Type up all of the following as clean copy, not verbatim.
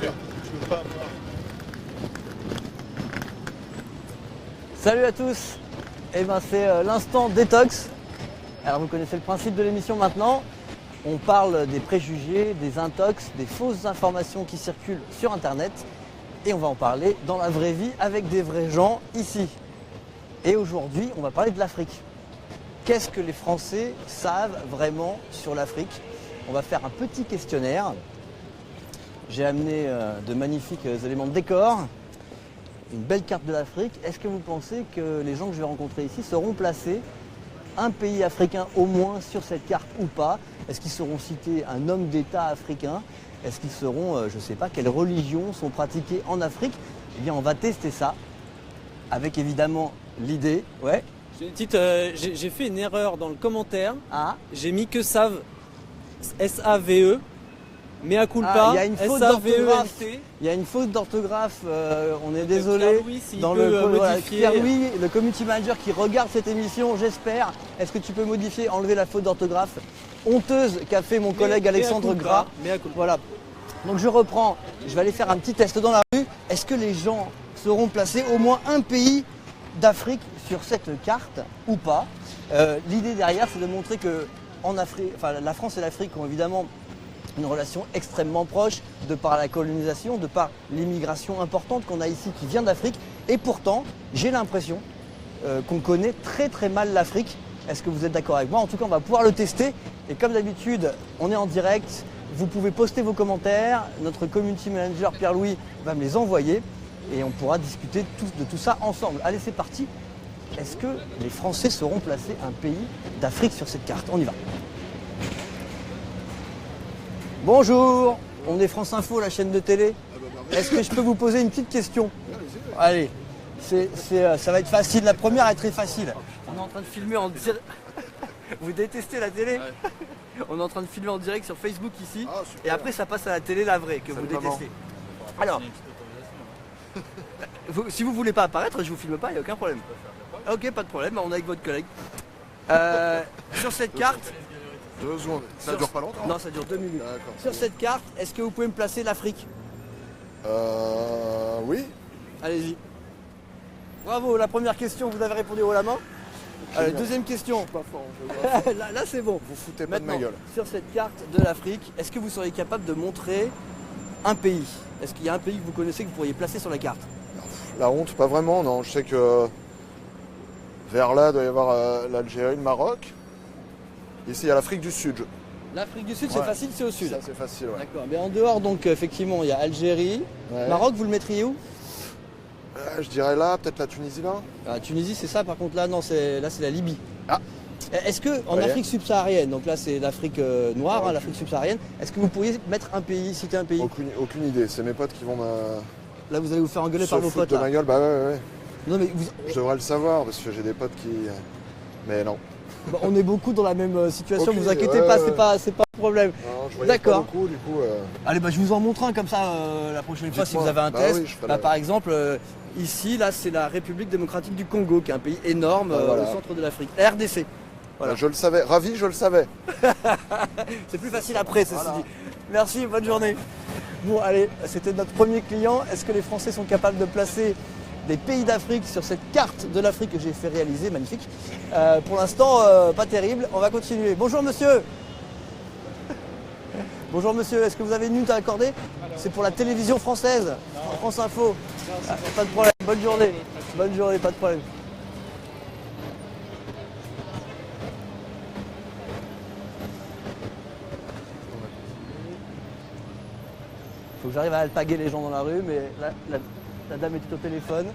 sûr. Salut à tous. Eh ben c'est l'instant détox. Alors vous connaissez le principe de l'émission maintenant. On parle des préjugés, des intox, des fausses informations qui circulent sur Internet. Et on va en parler dans la vraie vie avec des vrais gens ici. Et aujourd'hui, on va parler de l'Afrique. Qu'est-ce que les Français savent vraiment sur l'Afrique? On va faire un petit questionnaire. J'ai amené de magnifiques éléments de décor, une belle carte de l'Afrique. Est-ce que vous pensez que les gens que je vais rencontrer ici seront placés un pays africain au moins sur cette carte ou pas? Est-ce qu'ils seront cités un homme d'État africain? Est-ce qu'ils seront, je ne sais pas, quelles religions sont pratiquées en Afrique? Eh bien, on va tester ça avec évidemment l'idée. Ouais. J'ai fait une erreur dans le commentaire. Ah. J'ai mis que SAVE, S-A-V-E, mea culpa, il y a une faute d'orthographe. Il y a une faute d'orthographe, on est désolé. Pierre-Louis, s'il dans peut le modifier. Pierre-Louis, le community manager qui regarde cette émission, j'espère. Est-ce que tu peux modifier, enlever la faute d'orthographe honteuse qu'a fait mon collègue Alexandre Gras? Voilà. Donc je reprends, je vais aller faire un petit test dans la rue. Est-ce que les gens seront placés au moins un pays d'Afrique sur cette carte ou pas? L'idée derrière, c'est de montrer que en Afrique, la France et l'Afrique ont évidemment une relation extrêmement proche de par la colonisation, de par l'immigration importante qu'on a ici qui vient d'Afrique. Et pourtant, j'ai l'impression qu'on connaît très très mal l'Afrique. Est-ce que vous êtes d'accord avec moi? En tout cas, on va pouvoir le tester. Et comme d'habitude, on est en direct. Vous pouvez poster vos commentaires. Notre community manager Pierre-Louis va me les envoyer. Et on pourra discuter de tout ça ensemble. Allez, c'est parti. Est-ce que les Français sauront placer un pays d'Afrique sur cette carte? On y va. Bonjour, on est France Info, la chaîne de télé. Est-ce que je peux vous poser une petite question? Allez, ça va être facile. La première est très facile. On est en train de filmer en direct. Vous détestez la télé? On est en train de filmer en direct sur Facebook ici. Et après, ça passe à la télé, la vraie, que vous détestez. Alors, si vous voulez pas apparaître, je vous filme pas, il n'y a aucun problème. Ok, pas de problème, on est avec votre collègue. Sur cette carte... 2 secondes. Ça dure pas longtemps? Non, ça dure 2 minutes. Sur cette carte, est-ce que vous pouvez me placer l'Afrique? Oui. Allez-y. Bravo, la première question, vous avez répondu haut la main. Allez, deuxième question. Là c'est bon. Vous foutez pas de ma gueule. Sur cette carte de l'Afrique, est-ce que vous seriez capable de montrer un pays? Est-ce qu'il y a un pays que vous connaissez que vous pourriez placer sur la carte? La honte, pas vraiment, non. Je sais que vers là, il doit y avoir l'Algérie, le Maroc. Ici, il y a l'Afrique du Sud. L'Afrique du Sud, c'est facile, c'est au sud. Ça, c'est facile, ouais. D'accord, mais en dehors, donc, effectivement, il y a Algérie. Ouais. Maroc, vous le mettriez où? Je dirais là, peut-être la Tunisie, là. Ah, Tunisie, c'est ça, par contre, là, non, c'est la Libye. Ah. Est-ce que en Afrique subsaharienne, donc là c'est l'Afrique noire, hein, l'Afrique subsaharienne, est-ce que vous pourriez mettre un pays, citer un pays? Aucune idée, c'est mes potes qui vont me... Là vous allez vous faire engueuler par vos potes de là. ma gueule, bah ouais. Non, mais Je devrais le savoir parce que j'ai des potes qui... Mais non. Bah, on est beaucoup dans la même situation, Aucune vous inquiétez idée, pas, c'est pas un problème. Non, je voyais pas beaucoup, du coup... Allez, bah je vous en montre un comme ça la prochaine fois si vous avez un Bah test. oui, je ferai Par exemple, ici, là c'est la République démocratique du Congo, qui est un pays énorme voilà. au centre de l'Afrique. RDC. Voilà. Je le savais, ravi, je le savais. C'est plus facile après, ceci dit. Merci, bonne journée. Bon, allez, c'était notre premier client. Est-ce que les Français sont capables de placer des pays d'Afrique sur cette carte de l'Afrique que j'ai fait réaliser? Magnifique. Pour l'instant, pas terrible. On va continuer. Bonjour, monsieur. Bonjour, monsieur. Est-ce que vous avez une minute à accorder? C'est pour la télévision française, France Info. Pas de problème. Bonne journée. Bonne journée, pas de problème. Faut que j'arrive à alpaguer les gens dans la rue, mais là, la dame est au téléphone.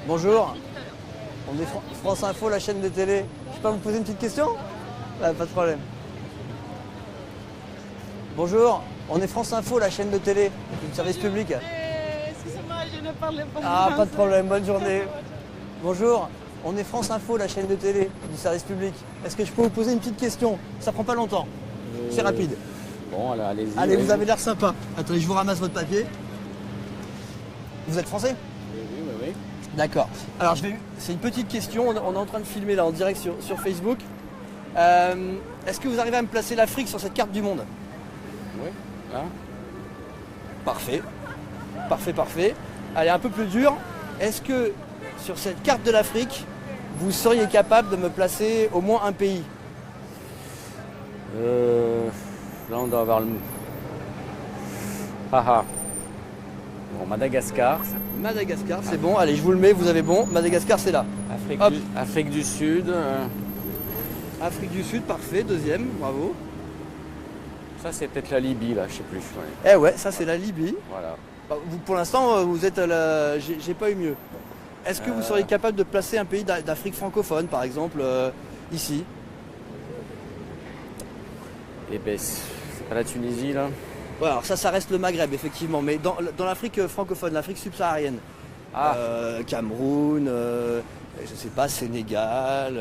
Bonjour, on est France Info, la chaîne de télé. Je peux vous poser une petite question? Pas de problème. Bonjour, on est France Info, la chaîne de télé, du service public. Excusez-moi, je ne parlais pas Ah, pas de problème, bonne journée. Bonjour, on est France Info, la chaîne de télé, du service public. Est-ce que je peux vous poser une petite question? Ça prend pas longtemps, c'est rapide. Bon, alors allez-y. Allez, vous avez l'air sympa. Attendez, je vous ramasse votre papier. Vous êtes français? Oui. D'accord. Alors, c'est une petite question. On est en train de filmer là en direct sur Facebook. Est-ce que vous arrivez à me placer l'Afrique sur cette carte du monde? Oui, là. Parfait. Parfait, parfait. Allez, un peu plus dur. Est-ce que sur cette carte de l'Afrique, vous seriez capable de me placer au moins un pays? Là, on doit avoir le... Haha. Bon, Madagascar. Madagascar, c'est bon. Allez, je vous le mets, vous avez bon. Madagascar, c'est là. Hop. Afrique du Sud. Afrique du Sud, parfait. Deuxième, bravo. Ça, c'est peut-être la Libye, là, je sais plus. Ouais. Eh ouais, ça c'est la Libye. Voilà. Bah, vous, pour l'instant, vous êtes à la... J'ai pas eu mieux. Est-ce que vous seriez capable de placer un pays d'Afrique francophone, par exemple, ici? Eh ben, c'est pas la Tunisie, là. Ouais, alors ça reste le Maghreb, effectivement. Mais dans l'Afrique francophone, l'Afrique subsaharienne, Cameroun, je sais pas, Sénégal,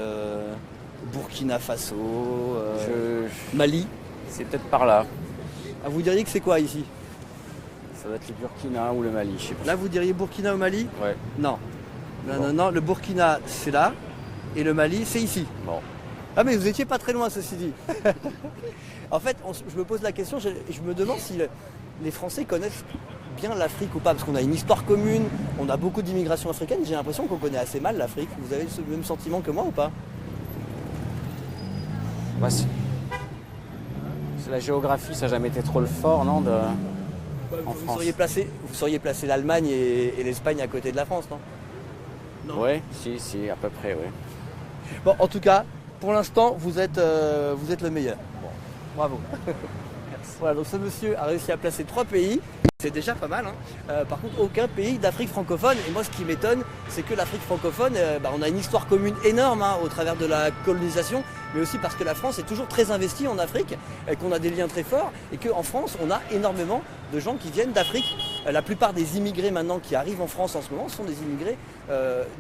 Burkina Faso, Mali. C'est peut-être par là. Ah, vous diriez que c'est quoi ici? Ça doit être le Burkina ou le Mali, je sais pas. Là, vous diriez Burkina ou Mali? Ouais. Non. Non, Bon. non, non, le Burkina, c'est là. Et le Mali, c'est ici. Bon. Ah, mais vous étiez pas très loin, ceci dit. En fait, je me pose la question, je me demande si les Français connaissent bien l'Afrique ou pas. Parce qu'on a une histoire commune, on a beaucoup d'immigration africaine. J'ai l'impression qu'on connaît assez mal l'Afrique. Vous avez ce même sentiment que moi ou pas? Bah, c'est la géographie, ça n'a jamais été trop le fort, non en Vous France. sauriez placer l'Allemagne et l'Espagne à côté de la France, non? Non. Oui, si, à peu près, oui. Bon, en tout cas, pour l'instant, vous êtes le meilleur. Bon, bravo. Voilà, donc ce monsieur a réussi à placer 3 pays. C'est déjà pas mal. Par contre, aucun pays d'Afrique francophone. Et moi, ce qui m'étonne, c'est que l'Afrique francophone, on a une histoire commune énorme au travers de la colonisation, mais aussi parce que la France est toujours très investie en Afrique, qu'on a des liens très forts, et qu'en France, on a énormément de gens qui viennent d'Afrique. La plupart des immigrés maintenant qui arrivent en France en ce moment sont des immigrés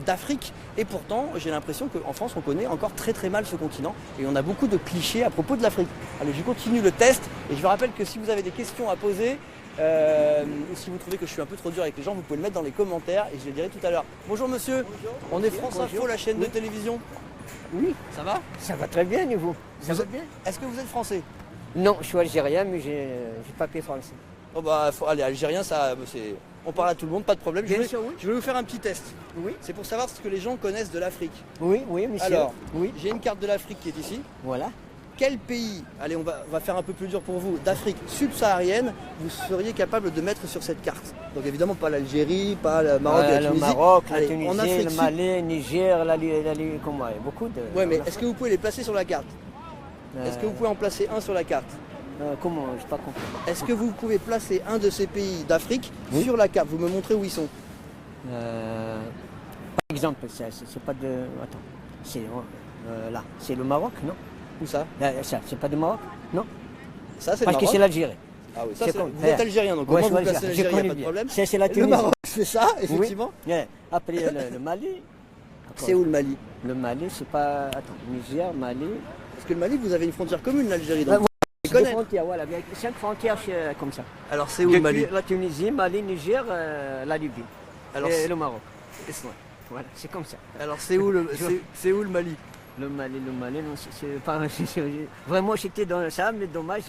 d'Afrique. Et pourtant, j'ai l'impression qu'en France, on connaît encore très très mal ce continent, et on a beaucoup de clichés à propos de l'Afrique. Allez, je continue le test, et je vous rappelle que si vous avez des questions à poser, ou si vous trouvez que je suis un peu trop dur avec les gens, vous pouvez le mettre dans les commentaires et je les dirai tout à l'heure. Bonjour monsieur, on est France Info, la chaîne de télévision. Oui, Ça va? ça va très bien et vous? Ça va bien? Est-ce que vous êtes français? Non, je suis algérien, mais j'ai papier français. Oh bah, allez, algérien, on parle à tout le monde, pas de problème. Bien sûr, oui. Je vais vous faire un petit test. Oui. C'est pour savoir ce que les gens connaissent de l'Afrique. Oui, oui, monsieur. Alors, oui, j'ai une carte de l'Afrique qui est ici. voilà. Quel pays, allez on va faire un peu plus dur pour vous, d'Afrique subsaharienne, vous seriez capable de mettre sur cette carte? Donc évidemment pas l'Algérie, pas le Maroc et la Le Tunisie. Maroc, la Allez, Tunisie, en Afrique le sud- Mali, Niger, comment, il y a beaucoup de... Ouais, mais est-ce que vous pouvez les placer sur la carte? Est-ce que vous pouvez en placer un sur la carte? Comment? Je n'ai pas compris. Est-ce que vous pouvez placer un de ces pays d'Afrique Oui. sur la carte? Vous me montrez où ils sont. Par exemple, c'est pas de... Attends, c'est là, c'est le Maroc, non? Où ça? Là, ça, c'est pas de Maroc? Non? Ça c'est le Parce que Maroc. c'est l'Algérie. Ah oui, ça, c'est c'est- comme- vous êtes algérien, donc Ouais, comment je vous suis placez algérien, je l'Algérie, il connais n'y a pas de bien. problème. C'est la Le Tunisie. Maroc, c'est ça, effectivement. Oui. Yeah. Après le Mali. C'est où le Mali? Le Mali, c'est pas... Attends, Niger, Mali... Parce que le Mali, vous avez une frontière commune, l'Algérie. Donc Ouais, vous C'est devez des connaître. frontières, voilà, avec 5 frontières comme ça. Alors c'est où le Mali? Depuis la Tunisie, Mali, Niger, la Libye Alors, et le Maroc. et c'est- Voilà, c'est comme ça. alors c'est où c'est où le Mali? Le Mali, non, c'est pas... Vraiment, j'étais dans ça, mais dommage,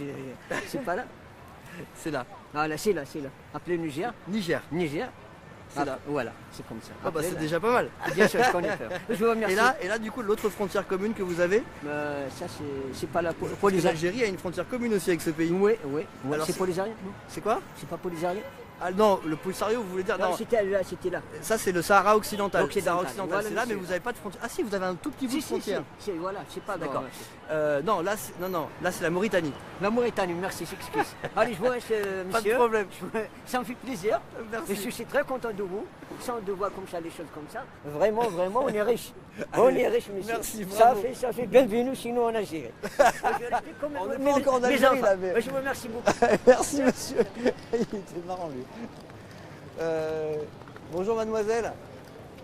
c'est pas là. C'est là. Ah là, c'est là. Appelez Niger. Niger. Niger. C'est là. Voilà, c'est comme ça. Ah bah Après, c'est là. déjà pas mal. Ah, bien sûr, je connais pas. Je vous remercie. Et là du coup l'autre frontière commune que vous avez, Ça, c'est pas la parce que Polysarie. l'Algérie a une frontière commune aussi avec ce pays. Oui. Alors, C'est c'est- Polysarie? Non, C'est quoi? c'est pas Polysarie? Ah non, le Polisario vous voulez dire? Non, Non, c'était là, c'était là. ça c'est le Sahara occidental. Occidental, Sahara occidental, voilà, c'est là, mais monsieur. vous n'avez pas de frontière. Ah si, vous avez un tout petit bout de frontière. Voilà, c'est pas D'accord. dans- Non, là c'est la Mauritanie. La Mauritanie, merci, j'excuse. Allez, je vous laisse, Pas de monsieur. problème. Ça me fait plaisir. Merci. Et je suis très content de vous. Sans de voir comme ça, les choses comme ça. Vraiment, on est riche. On est riche, monsieur. Merci, ça bravo. fait bienvenue chez nous en Algérie. On n'est pas encore en Algérie, là, mais- Je vous remercie beaucoup. Merci monsieur. Il était marrant lui. Bonjour mademoiselle.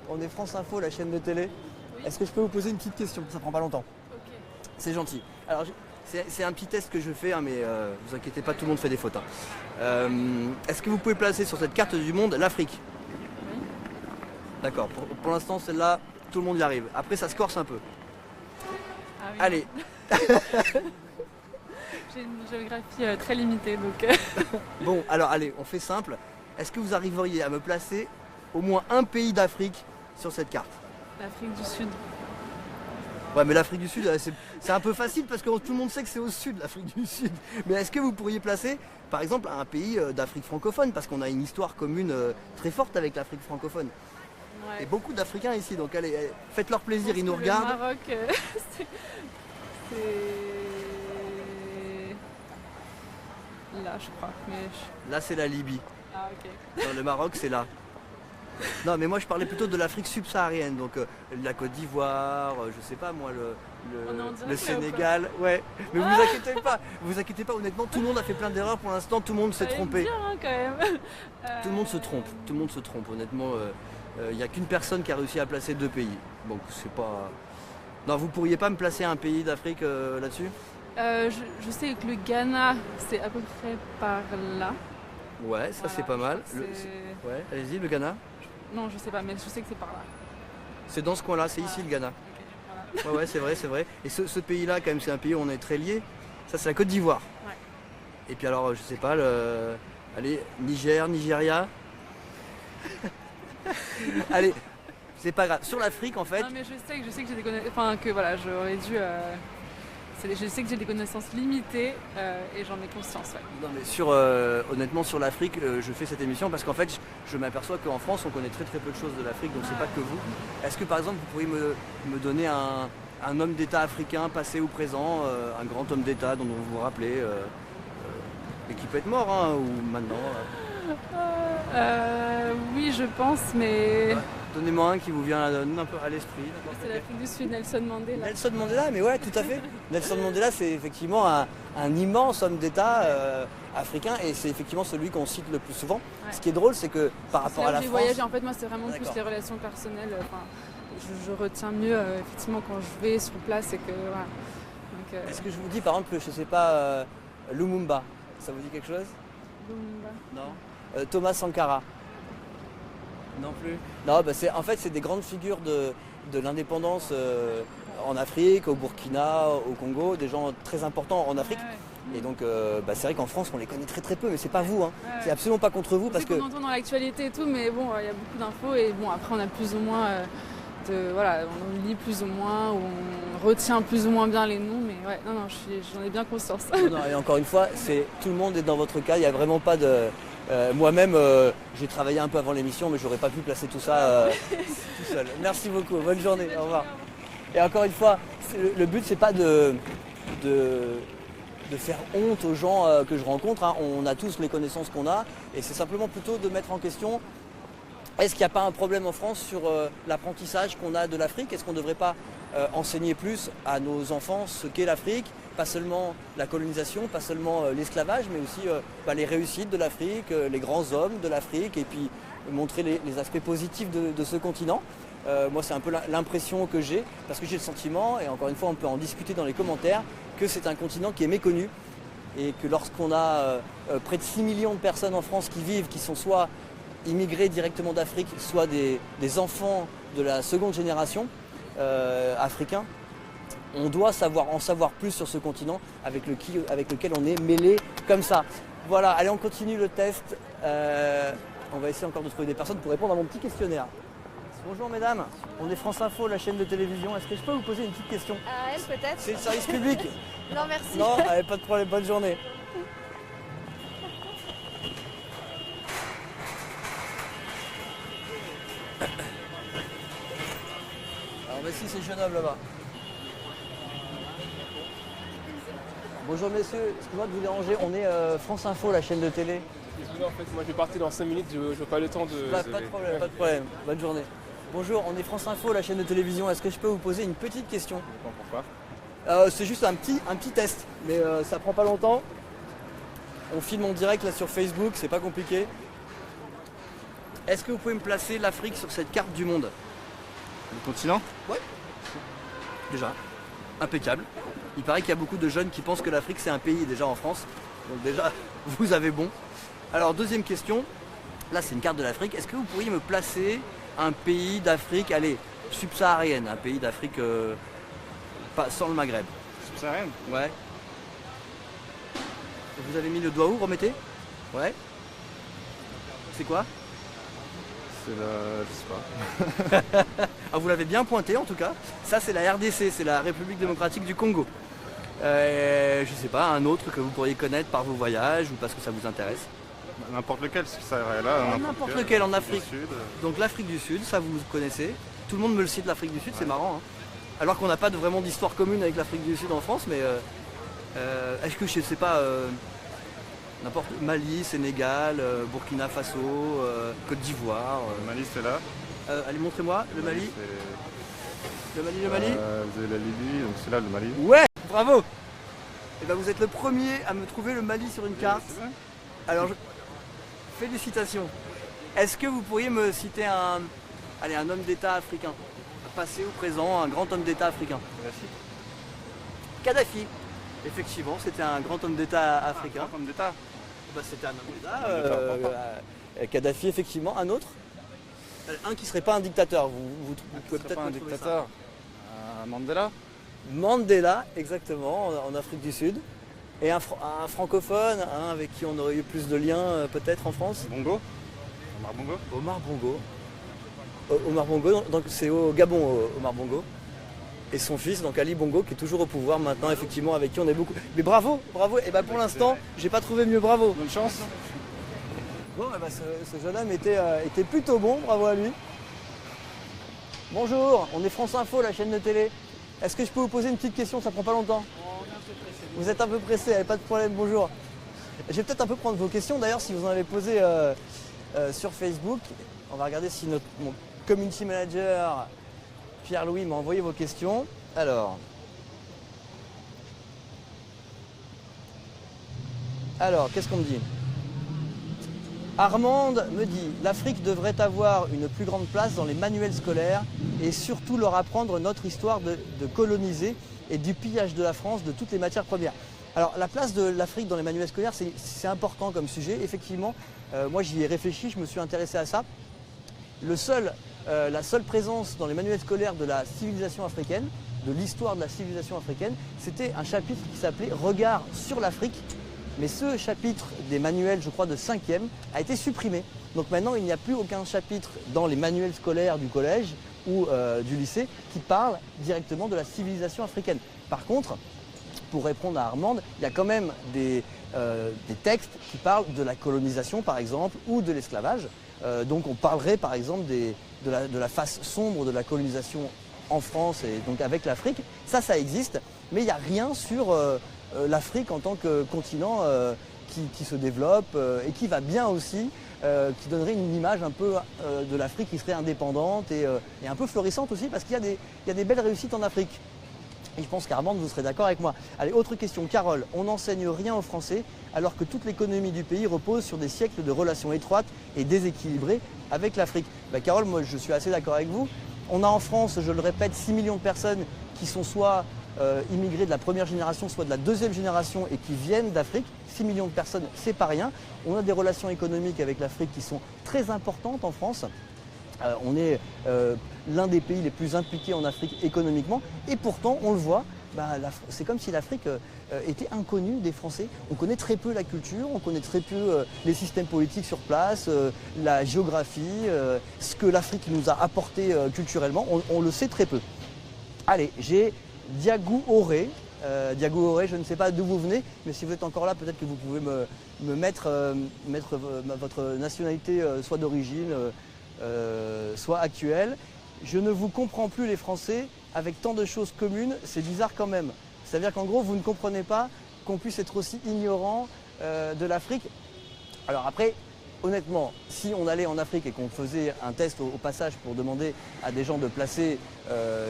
On est France Info, la chaîne de télé. Est-ce que je peux vous poser une petite question? Ça prend pas longtemps. C'est gentil. Alors c'est un petit test que je fais, hein, mais vous inquiétez pas, tout le monde fait des fautes. Est-ce que vous pouvez placer sur cette carte du monde l'Afrique? D'accord. Pour l'instant celle-là, tout le monde y arrive. Après ça se corse un peu. Ah oui. Allez, J'ai une géographie très limitée, donc Bon, alors allez, on fait simple. Est-ce que vous arriveriez à me placer au moins un pays d'Afrique sur cette carte? l'Afrique du Sud. Ouais, mais l'Afrique du Sud, c'est un peu facile parce que tout le monde sait que c'est au sud, l'Afrique du Sud. Mais est-ce que vous pourriez placer, par exemple, un pays d'Afrique francophone? Parce qu'on a une histoire commune très forte avec l'Afrique francophone. Ouais. Et beaucoup d'Africains ici, donc allez, faites-leur plaisir, ils nous Le regardent. Maroc, c'est là, je crois. Mais Là, c'est la Libye. Ah, ok. Non, le Maroc, c'est là. Non, mais moi, je parlais plutôt de l'Afrique subsaharienne, donc la Côte d'Ivoire, je sais pas moi, On est en direct, le là, ou Sénégal. Ouais, mais vous inquiétez pas, honnêtement, tout le monde a fait plein d'erreurs pour l'instant, tout le monde s'est Fallait me trompé. dire, hein, quand même. Tout le monde se trompe, honnêtement. Il n'y a qu'une personne qui a réussi à placer 2 pays. Donc c'est pas. Non, vous pourriez pas me placer un pays d'Afrique là-dessus? Je sais que le Ghana, c'est à peu près par là. Ouais, ça Voilà, c'est pas mal. je crois que c'est- Ouais, allez-y, le Ghana. Non, je sais pas, mais je sais que c'est par là. C'est dans ce coin-là, c'est ici le Ghana. Ok, voilà. Ouais, ouais, c'est vrai, c'est vrai. Et ce pays-là, quand même, c'est un pays où on est très liés. Ça, c'est la Côte d'Ivoire. Ouais. Et puis alors, je sais pas, allez, Niger, Nigeria. Allez, c'est pas grave. Sur l'Afrique, en fait, Non, mais je sais que j'ai des connaissances. Enfin, que voilà, j'aurais dû. Je sais que j'ai des connaissances limitées et j'en ai conscience. Ouais. non, mais honnêtement, sur l'Afrique, je fais cette émission parce qu'en fait, je m'aperçois qu'en France, on connaît très très peu de choses de l'Afrique, donc c'est pas que vous. Est-ce que par exemple, vous pourriez me donner un homme d'État africain, passé ou présent, un grand homme d'État dont vous vous rappelez, et qui peut être mort, hein, ou maintenant Oui, je pense, mais. Ouais. Donnez-moi un qui vous vient un peu à l'esprit. C'est l'Afrique du Sud, Nelson Mandela. Nelson Mandela, mais ouais, tout à fait. Nelson Mandela, c'est effectivement un immense homme d'État africain et c'est effectivement celui qu'on cite le plus souvent. Ouais. Ce qui est drôle, c'est que par rapport à la J'ai France. voyagé, en fait, moi, c'est vraiment plus D'accord. les relations personnelles. Enfin, je retiens mieux, effectivement, quand je vais sur place et que. Voilà. Donc, Est-ce que je vous dis par exemple, je sais pas, Lumumba, ça vous dit quelque chose? Lumumba. Non. Thomas Sankara? Non plus. Non, bah en fait, c'est des grandes figures de l'indépendance en Afrique, au Burkina, au Congo, des gens très importants en Afrique. Ouais, Et donc, c'est vrai qu'en France, on les connaît très très peu, mais c'est pas vous, hein. ouais. C'est absolument pas contre vous Je parce sais que. qu'on entend dans l'actualité et tout, mais bon, il y a beaucoup d'infos et bon, après, on a plus ou moins. Voilà, on lit plus ou moins, ou on retient plus ou moins bien les noms, mais ouais, non, j'en ai bien conscience. Non, et encore une fois, tout le monde est dans votre cas, il n'y a vraiment pas de. Moi-même, j'ai travaillé un peu avant l'émission, mais j'aurais pas pu placer tout ça tout seul. Merci beaucoup, bonne journée, au revoir. Et encore une fois, le but c'est pas de faire honte aux gens que je rencontre, hein. On a tous les connaissances qu'on a, et c'est simplement plutôt de mettre en question. Est-ce qu'il n'y a pas un problème en France sur l'apprentissage qu'on a de l'Afrique? Est-ce qu'on ne devrait pas enseigner plus à nos enfants ce qu'est l'Afrique? Pas seulement la colonisation, pas seulement l'esclavage, mais aussi les réussites de l'Afrique, les grands hommes de l'Afrique, et puis montrer les aspects positifs de ce continent. Moi, c'est un peu l'impression que j'ai, parce que j'ai le sentiment, et encore une fois, on peut en discuter dans les commentaires, que c'est un continent qui est méconnu, et que lorsqu'on a près de 6 millions de personnes en France qui vivent, qui sont soit immigrés directement d'Afrique, soit des enfants de la seconde génération africains, on doit en savoir plus sur ce continent avec lequel on est mêlé comme ça. Voilà, allez, on continue le test. On va essayer encore de trouver des personnes pour répondre à mon petit questionnaire. Bonjour mesdames, on est France Info, la chaîne de télévision. Est-ce que je peux vous poser une petite question? À elle peut-être? C'est le service public. Non merci. Non, allez, pas de problème, bonne journée. Alors voici ces jeunes hommes là-bas. Bonjour messieurs, excusez-moi de vous déranger, on est France Info, la chaîne de télé. Désolé, en fait, moi je vais partir dans 5 minutes, je n'ai pas le temps de. Pas de problème, pas de problème, bonne journée. Bonjour, on est France Info, la chaîne de télévision, est-ce que je peux vous poser une petite question? Pourquoi? C'est juste un petit test, mais ça prend pas longtemps. On filme en direct là sur Facebook, c'est pas compliqué. Est-ce que vous pouvez me placer l'Afrique sur cette carte du monde? Le continent? Ouais. Déjà, impeccable. Il paraît qu'il y a beaucoup de jeunes qui pensent que l'Afrique c'est un pays déjà en France. Donc déjà, vous avez bon. Alors deuxième question, là c'est une carte de l'Afrique. Est-ce que vous pourriez me placer un pays d'Afrique, allez, subsaharienne, un pays d'Afrique pas sans le Maghreb? sais rien. Ouais. Vous avez mis le doigt où, remettez? Ouais. C'est quoi? C'est la... je sais pas. Ah, vous l'avez bien pointé en tout cas. Ça c'est la RDC, c'est la République démocratique du Congo. Je sais pas, un autre que vous pourriez connaître par vos voyages ou parce que ça vous intéresse. N'importe lequel, si ça irait là. N'importe lequel en Afrique. Du Sud. Donc l'Afrique du Sud, ça vous connaissez. Tout le monde me le cite, l'Afrique du Sud, c'est marrant. Hein. Alors qu'on n'a pas vraiment d'histoire commune avec l'Afrique du Sud en France, mais est-ce que je sais pas, n'importe Mali, Sénégal, Burkina Faso, Côte d'Ivoire. Le Mali, c'est là. Allez, montrez-moi le Mali. Le Mali. Vous avez la Libye, donc c'est là le Mali. Ouais, bravo. Et ben vous êtes le premier à me trouver le Mali sur une carte. Alors, félicitations. Est-ce que vous pourriez me citer un homme d'État africain, passé ou présent, un grand homme d'État africain? Kadhafi. Effectivement, c'était un grand homme d'État africain. Un homme d'État. Bah, c'était un homme d'État. Kadhafi, effectivement. Un autre? Un qui serait pas un dictateur. Vous pouvez peut-être pas un me trouver dictateur. Mandela. Mandela, exactement, en Afrique du Sud. Et un francophone, avec qui on aurait eu plus de liens peut-être en France. Bongo. Omar Bongo. Omar Bongo. Omar Bongo, donc c'est au Gabon, Omar Bongo. Et son fils, donc Ali Bongo, qui est toujours au pouvoir maintenant, effectivement, avec qui on est beaucoup. Mais bravo. Et ben pour l'instant, j'ai pas trouvé mieux, bravo. Bonne chance. Bon, ce jeune homme était plutôt bon, bravo à lui. Bonjour, on est France Info, la chaîne de télé. Est-ce que je peux vous poser une petite question, ça prend pas longtemps? Vous êtes un peu pressé, pas de problème, bonjour. Je vais peut-être un peu prendre vos questions, d'ailleurs, si vous en avez posé sur Facebook. On va regarder si mon community manager, Pierre-Louis, m'a envoyé vos questions. Alors, qu'est-ce qu'on me dit? Armande me dit « L'Afrique devrait avoir une plus grande place dans les manuels scolaires et surtout leur apprendre notre histoire de coloniser et du pillage de la France de toutes les matières premières. » Alors la place de l'Afrique dans les manuels scolaires, c'est important comme sujet. Effectivement, moi j'y ai réfléchi, je me suis intéressé à ça. La seule présence dans les manuels scolaires de la civilisation africaine, de l'histoire de la civilisation africaine, c'était un chapitre qui s'appelait « Regard sur l'Afrique ». Mais ce chapitre des manuels, je crois, de 5e, a été supprimé. Donc maintenant, il n'y a plus aucun chapitre dans les manuels scolaires du collège ou du lycée qui parle directement de la civilisation africaine. Par contre, pour répondre à Armande, il y a quand même des textes qui parlent de la colonisation, par exemple, ou de l'esclavage. Donc on parlerait, par exemple, de la face sombre de la colonisation en France et donc avec l'Afrique. Ça existe, mais il n'y a rien sur l'Afrique en tant que continent qui se développe et qui va bien aussi, qui donnerait une image un peu de l'Afrique qui serait indépendante et un peu florissante aussi, parce qu'il y a des belles réussites en Afrique. Et je pense qu'Armande, vous serez d'accord avec moi. Allez, autre question. Carole, on n'enseigne rien aux Français alors que toute l'économie du pays repose sur des siècles de relations étroites et déséquilibrées avec l'Afrique. Carole, moi je suis assez d'accord avec vous. On a en France, je le répète, 6 millions de personnes qui sont soit immigrés de la première génération, soit de la deuxième génération et qui viennent d'Afrique. 6 millions de personnes, c'est pas rien. On a des relations économiques avec l'Afrique qui sont très importantes en France. On est l'un des pays les plus impliqués en Afrique économiquement et pourtant, on le voit, c'est comme si l'Afrique était inconnue des Français. On connaît très peu la culture, on connaît très peu les systèmes politiques sur place, la géographie, ce que l'Afrique nous a apporté culturellement, on le sait très peu. Allez, j'ai Diagou Auré. Diagou Auré, je ne sais pas d'où vous venez, mais si vous êtes encore là, peut-être que vous pouvez me mettre votre nationalité, soit d'origine, soit actuelle. Je ne vous comprends plus les Français, avec tant de choses communes, c'est bizarre quand même. C'est-à-dire qu'en gros, vous ne comprenez pas qu'on puisse être aussi ignorant de l'Afrique. Alors après, honnêtement, si on allait en Afrique et qu'on faisait un test au passage pour demander à des gens de placer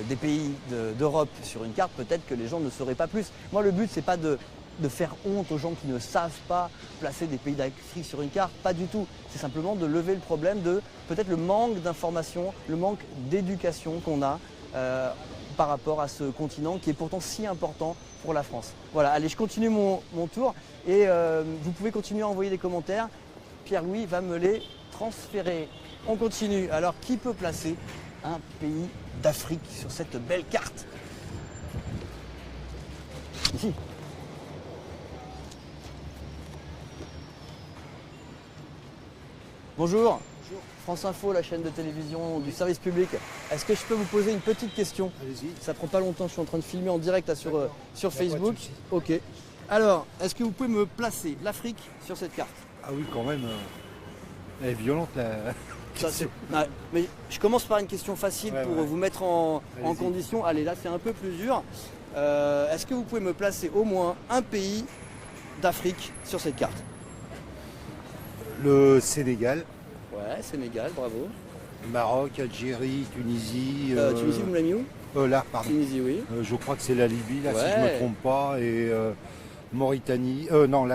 des pays d'Europe sur une carte, peut-être que les gens ne sauraient pas plus. Moi, le but, c'est pas de faire honte aux gens qui ne savent pas placer des pays d'Afrique sur une carte, pas du tout. C'est simplement de lever le problème de peut-être le manque d'information, le manque d'éducation qu'on a par rapport à ce continent qui est pourtant si important pour la France. Voilà, allez, je continue mon tour et vous pouvez continuer à envoyer des commentaires. Pierre-Louis va me les transférer. On continue. Alors, qui peut placer un pays d'Afrique sur cette belle carte? parti. Bonjour. France Info, la chaîne de télévision du service public. Est-ce que je peux vous poser une petite question? Allez-y. Ça prend pas longtemps, je suis en train de filmer en direct là, sur Facebook. Ok. Alors, est-ce que vous pouvez me placer l'Afrique sur cette carte? Ah oui, quand même. Elle est violente, la Ça, ouais, mais je commence par une question facile pour vous mettre en condition. Allez, là c'est un peu plus dur. Est-ce que vous pouvez me placer au moins un pays d'Afrique sur cette carte? Le Sénégal, Ouais, Sénégal, bravo. Maroc, Algérie, Tunisie. Tunisie, vous me l'avez mis où? Là, pardon. Tunisie, oui. Je crois que c'est la Libye, là, si Ouais. je ne me trompe pas. Et Mauritanie. Non,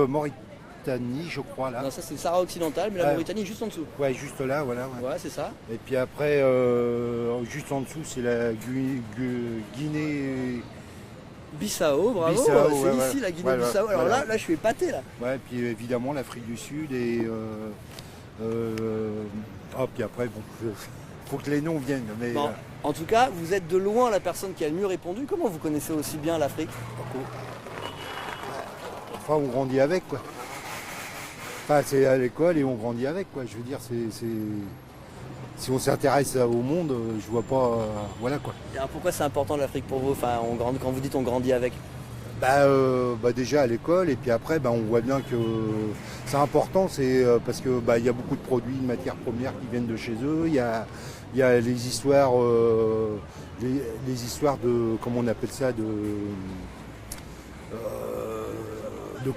Mauritanie, je crois, là. Non, ça c'est le Sahara occidental, mais la Ouais. Mauritanie est juste en dessous. Ouais, juste là, voilà. Ouais. Ouais, c'est ça. Et puis après, juste en dessous, c'est la Guinée. Bissau, bravo. Bissau, C'est ouais, ici ouais. la Guinée-Bissau. Voilà, Alors voilà. là, je suis épaté là. Ouais, et puis évidemment l'Afrique du Sud et. Puis après, bon, faut que les noms viennent. Mais, Bon, en tout cas, vous êtes de loin la personne qui a le mieux répondu. Comment vous connaissez aussi bien l'Afrique? enfin, on grandit avec, quoi. Enfin, c'est à l'école et on grandit avec, quoi. Je veux dire, si on s'intéresse au monde, je vois pas. Voilà, quoi. Et alors, pourquoi c'est important l'Afrique pour vous? Enfin, quand vous dites on grandit avec. Déjà à l'école et puis après on voit bien que c'est important, c'est parce que il y a beaucoup de produits, de matières premières qui viennent de chez eux, il y a les histoires les histoires de, comment on appelle ça, de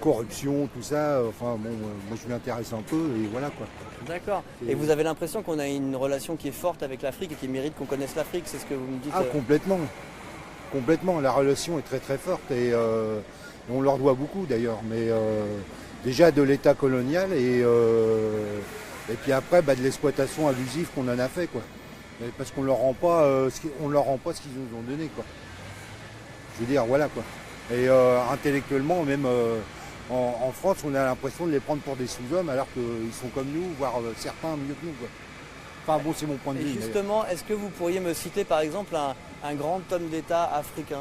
corruption, tout ça. Enfin bon, moi je m'y intéresse un peu et voilà, quoi. D'accord. Et vous avez l'impression qu'on a une relation qui est forte avec l'Afrique et qui mérite qu'on connaisse l'Afrique, c'est ce que vous me dites? Ah, complètement. Complètement, la relation est très très forte et on leur doit beaucoup d'ailleurs, mais déjà de l'état colonial et puis après de l'exploitation abusive qu'on en a fait, quoi. Mais parce qu'on leur rend pas on leur rend pas ce qu'ils nous ont donné, quoi. Je veux dire, voilà, quoi. Et intellectuellement, même en France, on a l'impression de les prendre pour des sous-hommes alors qu'ils sont comme nous, voire certains mieux que nous, quoi. Enfin bon, c'est mon point de vue. Et justement, est-ce que vous pourriez me citer par exemple un grand homme d'État africain,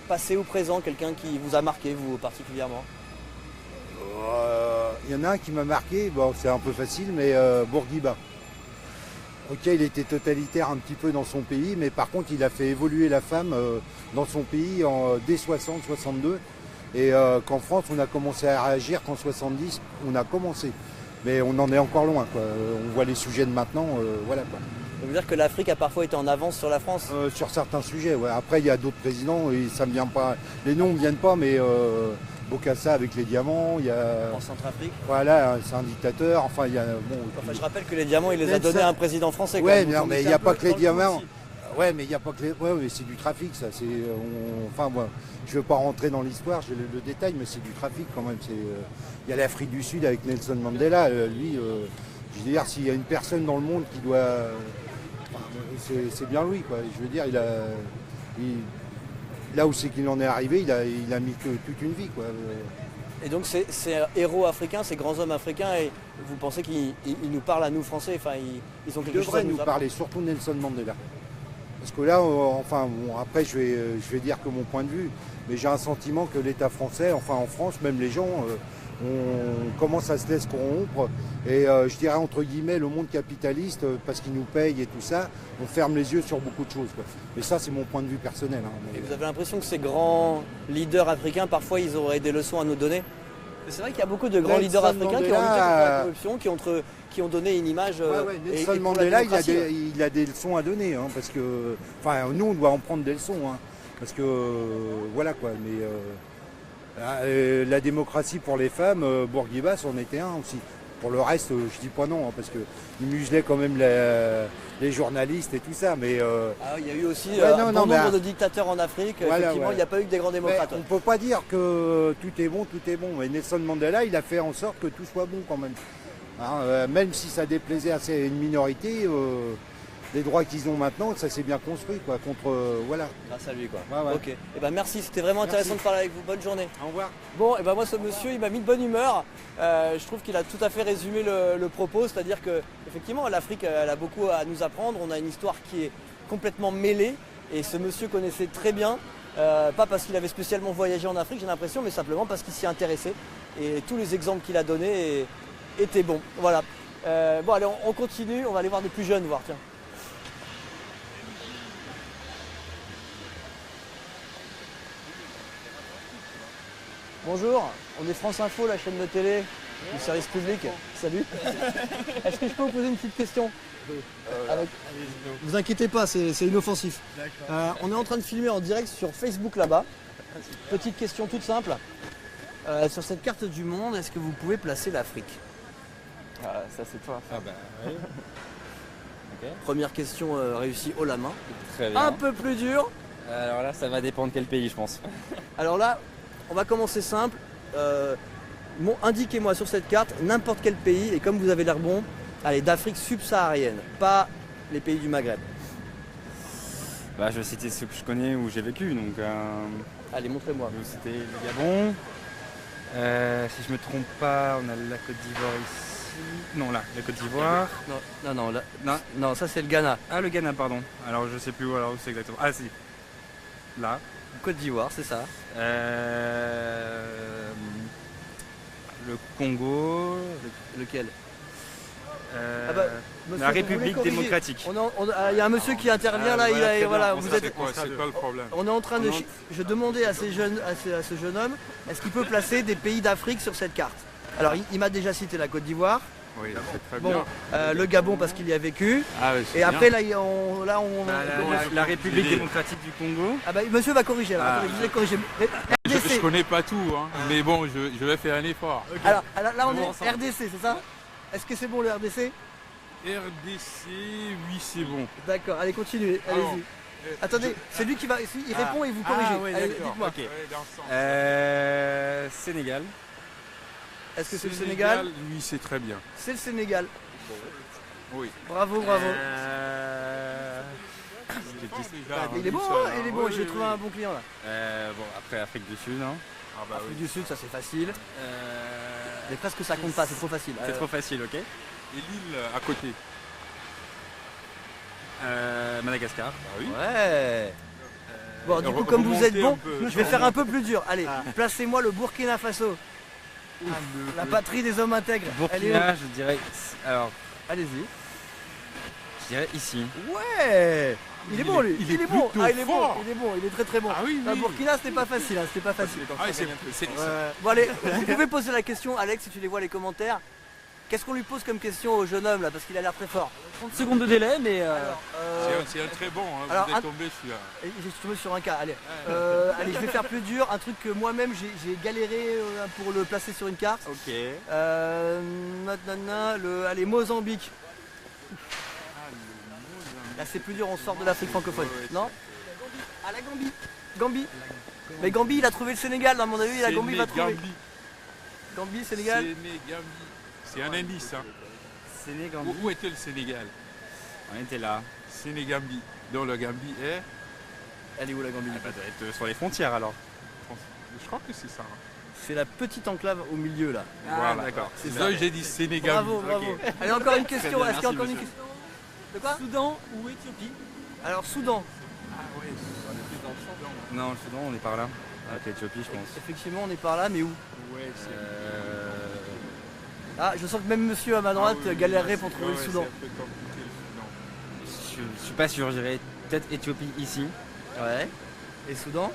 passé ou présent, quelqu'un qui vous a marqué, vous particulièrement? Il y en a un qui m'a marqué, bon, c'est un peu facile, mais Bourguiba. Ok, il était totalitaire un petit peu dans son pays, mais par contre il a fait évoluer la femme dans son pays dès 60-62. Et qu'en France on a commencé à réagir qu'en 70, on a commencé. Mais on en est encore loin, quoi. On voit les sujets de maintenant, voilà, quoi. Ça veut dire que l'Afrique a parfois été en avance sur la France? Sur certains sujets, ouais. Après il y a d'autres présidents et ça me vient pas. Les noms ne me viennent pas, mais Bokassa avec les diamants, il y a. En Centrafrique? Voilà, c'est un dictateur. Enfin, il y a. Bon, Enfin, je rappelle que les diamants, il les a donnés à un président français. Ouais, quand même. mais il n'y a pas que les diamants. Ouais, mais il n'y a pas que les. Ouais, mais c'est du trafic, ça. Enfin, moi, je ne veux pas rentrer dans l'histoire, j'ai le détail, mais c'est du trafic quand même. Il y a l'Afrique du Sud avec Nelson Mandela. Lui, je veux dire, s'il y a une personne dans le monde qui doit. C'est bien lui, quoi. Je veux dire, là où c'est qu'il en est arrivé, il a mis toute une vie, quoi. Et donc ces héros africains, ces grands hommes africains, et vous pensez qu'ils nous parlent à nous Français? Enfin, ils ont quelque Il chose à devrait nous apprendre. parler, surtout Nelson Mandela. Parce que là, enfin, bon, après, je vais dire que mon point de vue, mais j'ai un sentiment que l'État français, enfin en France, même les gens, on commence à se laisser corrompre. Et je dirais entre guillemets, le monde capitaliste, parce qu'il nous paye et tout ça, on ferme les yeux sur beaucoup de choses, quoi. Mais ça, c'est mon point de vue personnel. Hein. Et vous avez l'impression que ces grands leaders africains, parfois, ils auraient des leçons à nous donner? C'est vrai qu'il y a beaucoup de grands Nelson leaders africains qui ont lutté contre Mandela, la corruption, qui ont donné une image. Nelson et pour la Mandela, démocratie. il a des leçons à donner, hein, parce que, enfin, nous, on doit en prendre des leçons, hein, parce que, voilà, quoi. Mais la démocratie pour les femmes, Bourguiba, c'en était un aussi. Pour le reste, je dis pas non, hein, parce qu'il muselait quand même les journalistes et tout ça, mais... Ah, il y a eu aussi non, un non, bon mais, nombre de dictateurs en Afrique. voilà, Effectivement, ouais. il n'y a pas eu que des grands démocrates. on ne peut pas dire que tout est bon, mais Nelson Mandela, il a fait en sorte que tout soit bon quand même. Hein, même si ça déplaisait à une minorité, les droits qu'ils ont maintenant, ça s'est bien construit, quoi, contre... voilà. Grâce à lui, quoi. Ouais, ouais. Ok. Et ben merci, c'était vraiment intéressant de parler avec vous. Bonne journée. Au revoir. Bon, et ben moi, ce monsieur, il m'a mis de bonne humeur. Je trouve qu'il a tout à fait résumé le propos, c'est-à-dire que effectivement, l'Afrique, elle a beaucoup à nous apprendre. On a une histoire qui est complètement mêlée, et ce monsieur connaissait très bien Pas parce qu'il avait spécialement voyagé en Afrique, j'ai l'impression, mais simplement parce qu'il s'y intéressait. Et tous les exemples qu'il a donnés étaient bons. Voilà. Bon, allez, on continue. On va aller voir des plus jeunes, voir, tiens. Bonjour, on est France Info, la chaîne de télé du service public. Salut. Est-ce que je peux vous poser une petite question? Vous inquiétez pas, c'est inoffensif. On est en train de filmer en direct sur Facebook là-bas. Petite question toute simple. Sur cette carte du monde, est-ce que vous pouvez placer l'Afrique? Ça c'est toi. Ah bah oui. Ok. Première question réussie haut la main. Très bien. Un peu plus dur. Alors là, ça va dépendre quel pays, je pense. Alors là, on va commencer simple. Indiquez-moi sur cette carte n'importe quel pays, et comme vous avez l'air bon, allez, d'Afrique subsaharienne, pas les pays du Maghreb. Bah, je vais citer ceux que je connais où j'ai vécu. Donc, Allez, montrez-moi. je vais citer le Gabon. Si je me trompe pas, on a la Côte d'Ivoire ici. Non, là, la Côte d'Ivoire. Non, ça c'est le Ghana. Ah, le Ghana, pardon. Alors, je sais plus où, alors, où c'est exactement. Ah, si. Là. Côte d'Ivoire, c'est ça. Le Congo. Lequel? euh, Ah bah, monsieur, la vous voulez République corriger? démocratique. Il y a un monsieur qui intervient là, voilà, vous êtes. C'est quoi le problème? On est en train de. Je demandais à ce jeune homme, est-ce qu'il peut placer des pays d'Afrique sur cette carte? Alors, il m'a déjà cité la Côte d'Ivoire. Oui, c'est très Bon, bien. le Gabon parce qu'il y a vécu. Ah, ouais, c'est Et bien. après, là, on. La République démocratique du Congo. Ah bah, monsieur va corriger. Alors, attendez, je vais corriger. Je RDC. connais pas tout, hein, mais bon, je vais faire un effort. Alors, là, on est RDC, c'est ça? Est-ce que c'est bon le RDC? RDC, oui, c'est bon. D'accord, allez, continuez. Alors, Allez-y. Attendez, c'est lui qui va. Il répond et vous corrigez. oui, Allez, d'accord. dites-moi. Ok. Ouais, dans ce sens. Sénégal. Est-ce que c'est le Sénégal? Oui, c'est très bien. C'est le Sénégal. Oui. Bravo. Il est bon, hein, il est bon. J'ai trouvé un bon client là. Bon, après Afrique du Sud. Hein. Ah bah Afrique oui. du Sud, ça c'est facile. Mais presque ça compte pas, c'est trop facile. C'est trop facile, ok. Et l'île à côté. Madagascar. Ah oui. Ouais. Bon, du coup, comme vous êtes remontez bon, un peu. je vais faire un peu plus dur. Allez, placez-moi le Burkina Faso. La patrie des hommes intègres. Elle est où? Burkina, je dirais. Alors, Allez-y. je dirais ici. Ouais. Il est bon lui. il est bon. plutôt Ah, il est bon. fort. Il est bon. Il est très bon. Ah oui, La oui. Burkina, c'était pas facile. C'était pas facile. Ah, c'est Bon allez, vous pouvez poser la question, Alex, si tu les vois les commentaires. Qu'est-ce qu'on lui pose comme question au jeune homme là, parce qu'il a l'air très fort? 30 secondes de délai, mais c'est un très bon, hein. alors, Vous êtes tombé celui-là. Et j'ai tombé sur un cas. Allez, allez, je vais faire plus dur. Un truc que moi-même j'ai galéré pour le placer sur une carte. Ok. Allez, Mozambique. Là c'est plus dur, on sort de l'Afrique francophone. ouais, Non? Ah, la Gambie. Gambie. Mais Gambie, il a trouvé le Sénégal, à mon avis, la Gambie va trouver. Gambie, Sénégal. Sénégambie. C'est un indice. Hein. Sénégambie. Où était le Sénégal? On était là. Sénégambie. Donc le Gambie est. Elle est où la Gambie? Ça doit être sur les frontières alors. Je crois que c'est ça. Hein. C'est la petite enclave au milieu là. Voilà. d'accord. C'est ça que j'ai dit Sénégambie. Bravo. Ok. Allez, encore une question. bien, Est-ce qu'il y a merci, encore une monsieur. question? De quoi? Soudan ou Éthiopie? Alors, Soudan. Non, le Soudan, on est par là. Avec l'Éthiopie, je pense. Effectivement, on est par là, mais où? Ouais, Ah, je sens que même monsieur à ma droite galérerait pour trouver le Soudan. C'est un peu compliqué, le Soudan. Je suis pas sûr, je dirais peut-être Éthiopie ici. Ouais. Et Soudan?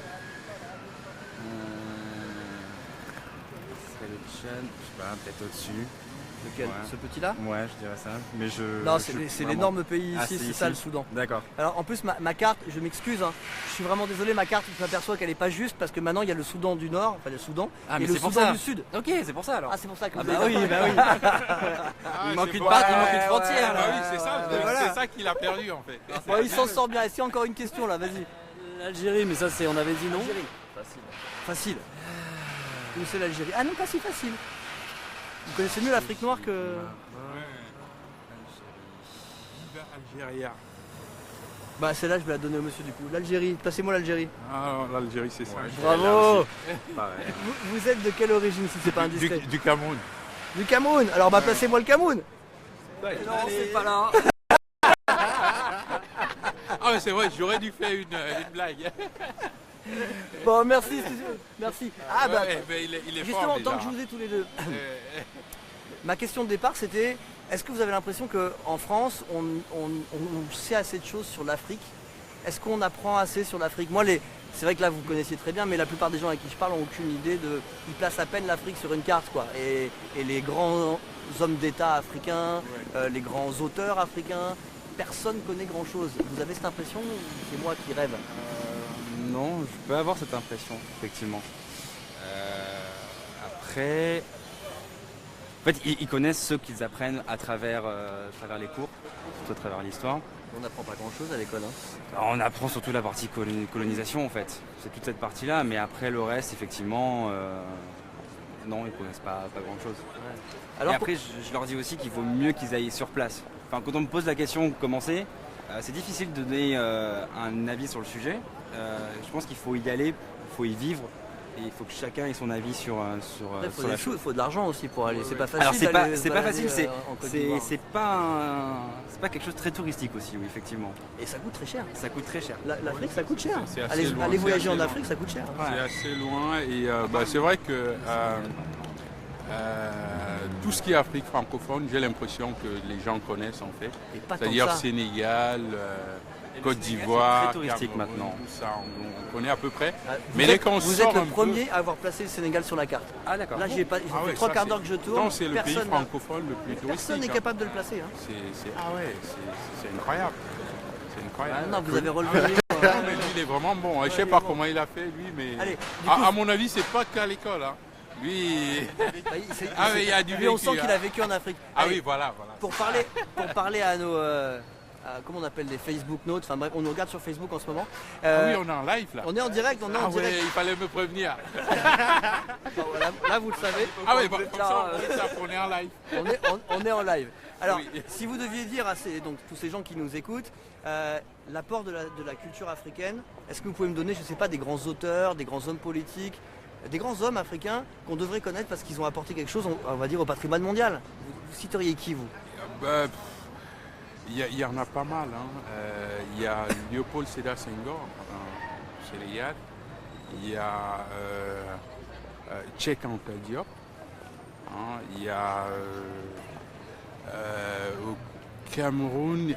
C'est le Tchad, je sais pas, peut-être au-dessus. Lequel? Ouais. Ce petit-là? Ouais, je dirais ça. Mais je. Non, je c'est suis l'énorme vraiment- pays Ah, ici, c'est c'est ici. ça le Soudan. D'accord. Alors en plus ma carte, je m'excuse, hein, je suis vraiment désolé, ma carte, je m'aperçois qu'elle est pas juste parce que maintenant il y a le Soudan du Nord, enfin le Soudan, Ah, et mais le c'est pour Soudan ça. du Sud. Ok, c'est pour ça alors. Ah c'est pour ça que Ah vous bah avez- oui, bah oui. Ah, Il manque c'est une bon. patte, il manque une frontière Ah là. oui, c'est ça, voilà. c'est ça qu'il a perdu en fait. Bon, il s'en sort bien. Est-ce qu'il y a encore une question là? Vas-y. L'Algérie, mais ça c'est, on avait dit non. Algérie. Facile. Où c'est l'Algérie? Ah non, pas si facile. Vous connaissez mieux l'Afrique noire que... Viva Algérie. Bah celle-là je vais la donner au monsieur du coup. L'Algérie, placez-moi l'Algérie. Ah, l'Algérie, c'est ça. Bravo. Pareil. Vous êtes de quelle origine si c'est pas indiscret? Du Cameroun. Du Cameroun. Alors bah placez-moi le Cameroun. Non, c'est pas là. Ah, mais c'est vrai, j'aurais dû faire une blague. Bon, merci. Merci. Ah bah, Ouais, ben, il est justement, fort, tant que déjà. je vous ai tous les deux, Euh, ma question de départ c'était, est-ce que vous avez l'impression qu'en France, on sait assez de choses sur l'Afrique? Est-ce qu'on apprend assez sur l'Afrique? Moi, c'est vrai que là, vous connaissiez très bien, mais la plupart des gens avec qui je parle n'ont aucune idée de... Ils placent à peine l'Afrique sur une carte, quoi. Et les grands hommes d'État africains, les grands auteurs africains, personne ne connaît grand-chose. Vous avez cette impression ou c'est moi qui rêve? Non, je peux avoir cette impression, effectivement. Après, en fait, ils connaissent ceux qu'ils apprennent à travers les cours, surtout à travers l'histoire. On n'apprend pas grand-chose à l'école. Hein. Alors, on apprend surtout la partie colonisation, en fait. C'est toute cette partie-là, mais après le reste, effectivement, non, ils connaissent pas grand-chose. Alors, Et après, je leur dis aussi qu'il vaut mieux qu'ils aillent sur place. Enfin, quand on me pose la question comment c'est difficile de donner un avis sur le sujet. Je pense qu'il faut y aller, il faut y vivre, et il faut que chacun ait son avis sur la chose. il faut de l'argent aussi pour aller. C'est pas facile. Alors c'est d'aller pas se balader, facile, en Côte d'Ivoire. c'est pas quelque chose de très touristique aussi, oui, effectivement. Et ça coûte très cher. Ça coûte très cher. L'Afrique, ça coûte cher. C'est assez Allez loin, allez c'est voyager assez en loin. Afrique, ça coûte cher. C'est assez loin et c'est vrai que tout ce qui est Afrique francophone, j'ai l'impression que les gens connaissent en fait. Et pas tant que C'est-à-dire ça. Sénégal, Côte Sénégal, d'Ivoire, c'est très touristique Cameroun, maintenant. tout ça, on connaît à peu près. Vous dès êtes, qu'on vous sort êtes le un peu- premier à avoir placé le Sénégal sur la carte. Ah d'accord. Là, j'ai fait Ah ouais, 3 ça, quarts c'est- d'heure que je tourne. Non, c'est le pays Personne francophone le plus touristique. personne n'est hein. capable de le placer. Hein. Ah ouais, c'est incroyable. C'est incroyable. Ah non, vous avez relevé. Non, mais lui, il est vraiment bon. Je sais pas comment il a fait, lui, mais Allez, du à coup- mon avis, c'est pas qu'à l'école. Hein. Lui, Ah, mais il y a du lui, on vécu, sent qu'il hein. a vécu en Afrique. ah Allez, oui, voilà. pour parler à nos. Comment on appelle les Facebook Notes, enfin bref, on nous regarde sur Facebook en ce moment. Ah oui, on est en live là. On est en direct, on est Ah en direct. ouais, il fallait me prévenir. Bon, là, vous le savez. Ah oui, Vous bah, êtes comme là, ça, on sait qu'on est en live. on est en live. Alors, Oui. si vous deviez dire à donc, tous ces gens qui nous écoutent, l'apport de la culture africaine, est-ce que vous pouvez me donner, je ne sais pas, des grands auteurs, des grands hommes politiques, des grands hommes africains qu'on devrait connaître parce qu'ils ont apporté quelque chose, on va dire, au patrimoine mondial? Vous citeriez qui, vous? Bah, il y en a pas mal. Hein. Il y a Léopold Sédar Senghor, Sénégal. Il y a Cheikh Anta Diop. Hein. Il y a au Cameroun,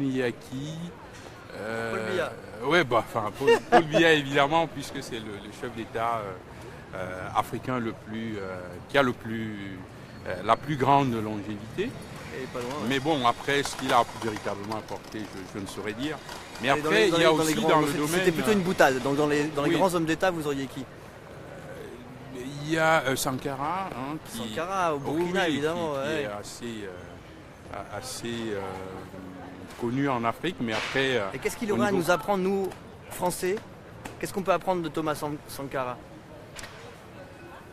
il y a qui Paul Biya. Ouais, bah, enfin, Paul Biya évidemment, puisque c'est le chef d'État africain qui a la plus grande longévité. Et pas loin, ouais. Mais bon, après, ce qu'il a véritablement apporté, je ne saurais dire. Mais Et après, il y a aussi dans le domaine... C'était plutôt une boutade. Donc dans les Oui. grands hommes d'État, vous auriez qui? Il y a Sankara, hein, qui... Sankara au Burkina, Oui, évidemment. qui ouais. est assez connu en Afrique, mais après... Et qu'est-ce qu'il au aurait à niveau- nous apprendre, nous, Français? Qu'est-ce qu'on peut apprendre de Thomas Sankara?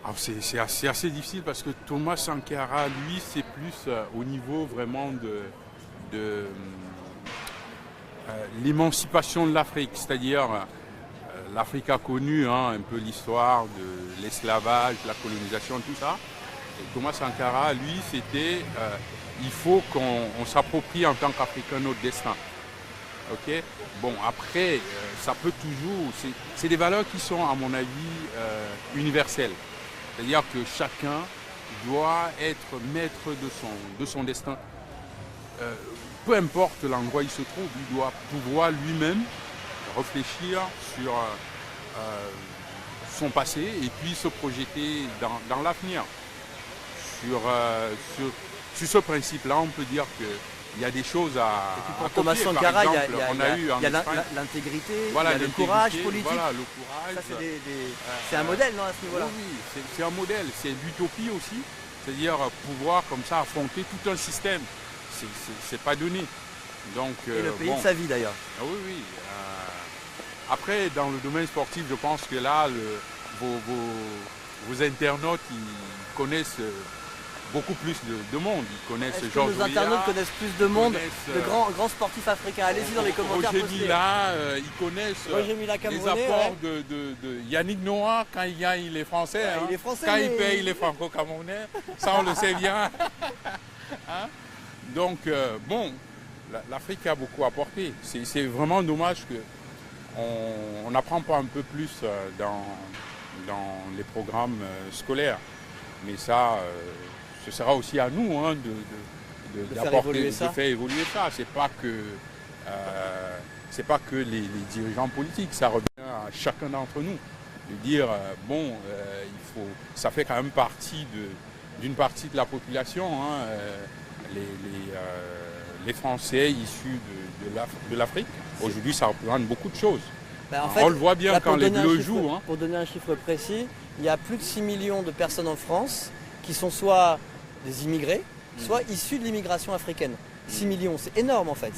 Alors, c'est assez difficile parce que Thomas Sankara, lui, c'est plus au niveau vraiment de l'émancipation de l'Afrique. C'est-à-dire, l'Afrique a connu un peu l'histoire de l'esclavage, la colonisation, tout ça. Et Thomas Sankara, lui, c'était il faut qu'on s'approprie en tant qu'Africain notre destin. Ok. Bon, après, ça peut toujours... C'est des valeurs qui sont, à mon avis, universelles. C'est-à-dire que chacun doit être maître de son destin. Peu importe l'endroit où il se trouve, il doit pouvoir lui-même réfléchir sur son passé et puis se projeter dans l'avenir. Sur ce principe-là, on peut dire qu'il y a des choses à Pour copier. Thomas Par Sankara, il y a, exemple, on a eu en Espagne, l'intégrité, voilà, il y a le courage l'intégrité, politique. voilà, le courage. Ça, c'est un modèle, non, à ce niveau-là? Oui, c'est un modèle, c'est l'utopie aussi. C'est-à-dire pouvoir comme ça affronter tout un système. C'est pas donné. Donc, Et le pays bon. de sa vie, d'ailleurs. Ah oui, oui. Après, dans le domaine sportif, je pense que là, vos internautes, ils connaissent beaucoup plus de monde. Ils connaissent Est-ce que Georges nos internautes Weah, connaissent plus de monde, connaissent, de grands sportifs africains? Allez-y dans les commentaires. Roger postez. Mila, ils connaissent Roger Mila les Camerounais, apports de Yannick Noah quand il gagne les Français. Ouais, hein. il est français, Quand mais- il paye les Franco-Camerounais, ça on le sait bien. Hein. Donc, bon, l'Afrique a beaucoup apporté. C'est vraiment dommage que on n'apprend pas un peu plus dans les programmes scolaires. Mais ça, ce sera aussi à nous hein, de faire évoluer ça. C'est pas que les dirigeants politiques, ça revient à chacun d'entre nous. De dire, ça fait quand même partie d'une partie de la population, hein, les Français issus de l'Afrique. Aujourd'hui, ça représente beaucoup de choses. En fait, on le voit bien quand les Bleus jouent. Hein. Pour donner un chiffre précis, il y a plus de 6 millions de personnes en France qui sont soit des immigrés, soit issus de l'immigration africaine. 6 millions, c'est énorme en fait.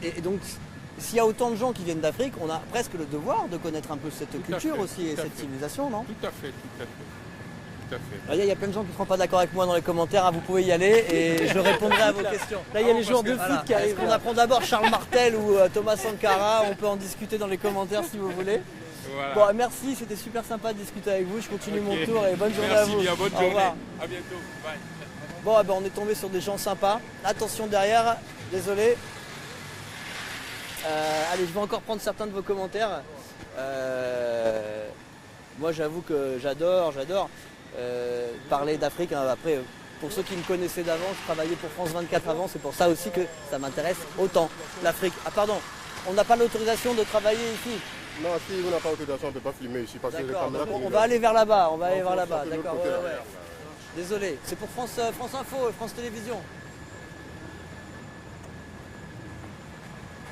Et donc, s'il y a autant de gens qui viennent d'Afrique, on a presque le devoir de connaître un peu cette culture aussi et cette civilisation, non? Tout à fait. Il y a plein de gens qui ne seront pas d'accord avec moi dans les commentaires, hein, vous pouvez y aller et je répondrai à vos questions. Là, il y a les joueurs de foot qui arrivent. On apprend d'abord Charles Martel ou Thomas Sankara, on peut en discuter dans les commentaires si vous voulez. Voilà. Bon, merci, c'était super sympa de discuter avec vous, je continue mon tour et bonne journée à vous. Bien, bonne journée. Au revoir. À bientôt. Bye. Bon, on est tombé sur des gens sympas. Attention derrière, désolé. Allez, je vais encore prendre certains de vos commentaires. Moi, j'avoue que j'adore parler d'Afrique. Après, pour ceux qui me connaissaient d'avant, je travaillais pour France 24 avant. C'est pour ça aussi que ça m'intéresse autant. L'Afrique. Ah pardon, on n'a pas l'autorisation de travailler ici. Non, si vous n'avez pas l'autorisation, on ne peut pas filmer ici. Parce que les caméras on va aller vers là-bas. D'accord. Ouais. Désolé, c'est pour France Info et France Télévisions.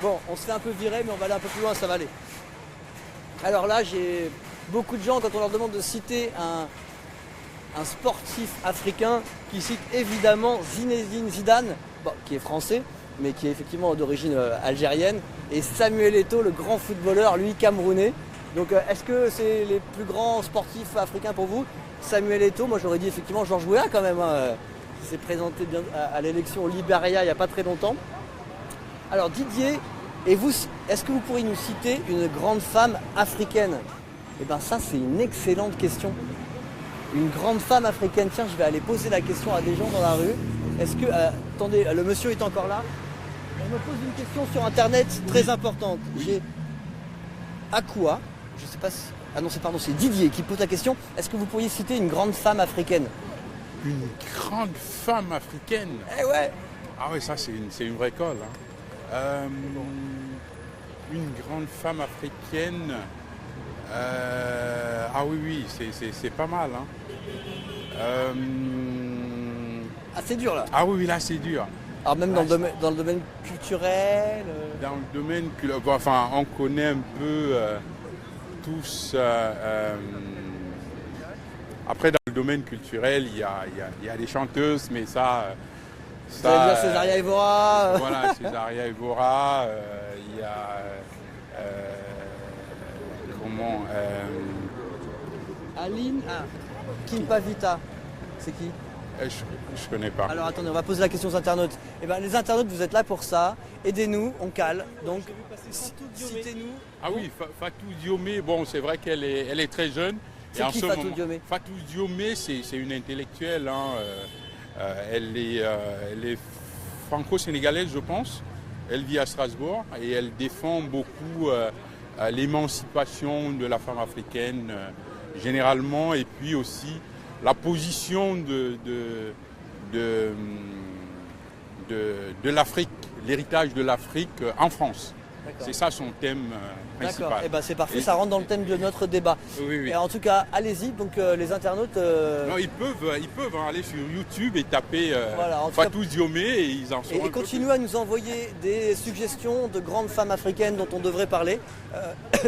Bon, on se fait un peu virer, mais on va aller un peu plus loin, ça va aller. Alors là, j'ai beaucoup de gens, quand on leur demande de citer un sportif africain, qui cite évidemment Zinedine Zidane, qui est français, mais qui est effectivement d'origine algérienne, et Samuel Eto'o, le grand footballeur, lui camerounais. Donc est-ce que c'est les plus grands sportifs africains pour vous? Samuel Eto'o, moi j'aurais dit effectivement Georges Weah quand même, hein, qui s'est présenté bien à l'élection au Libéria il n'y a pas très longtemps. Alors Didier, et vous, est-ce que vous pourriez nous citer une grande femme africaine? Eh bien ça c'est une excellente question. Une grande femme africaine, tiens je vais aller poser la question à des gens dans la rue. Est-ce que, attendez, le monsieur est encore là? On me pose une question sur internet très importante. J'ai Akua, je sais pas si... Ah non, c'est Didier qui pose la question. Est-ce que vous pourriez citer une grande femme africaine? Une grande femme africaine? Eh ouais. Ah oui, ça c'est une vraie colle. Hein. Une grande femme africaine. Ah oui, c'est pas mal. Hein. Ah c'est dur là. Ah oui, là c'est dur. Alors même dans le domaine culturel Dans le domaine culturel, enfin on connaît un peu tous... Après dans le domaine culturel, il y a des chanteuses, mais ça... Ça veut dire Césaria Evora. Voilà, Césaria Evora, il y a... Aline Kimpavita, c'est qui? Je connais pas. Alors attendez, on va poser la question aux internautes. Eh bien les internautes, vous êtes là pour ça. Aidez-nous, on cale. Donc citez-nous. Ah oui, Fatou Diomé, bon c'est vrai qu'elle est très jeune. C'est qui Fatou Diomé? Fatou Diomé, c'est une intellectuelle. Hein. Elle est franco-sénégalaise, je pense. Elle vit à Strasbourg et elle défend beaucoup l'émancipation de la femme africaine généralement et puis aussi la position de l'Afrique, l'héritage de l'Afrique en France. C'est ça son thème principal. D'accord, ben c'est parfait, ça rentre dans le thème de notre débat. Oui. Et en tout cas, allez-y, donc les internautes... Non, ils peuvent aller sur YouTube et taper Fatou Diomé et ils en sont Et continuez à nous envoyer des suggestions de grandes femmes africaines dont on devrait parler.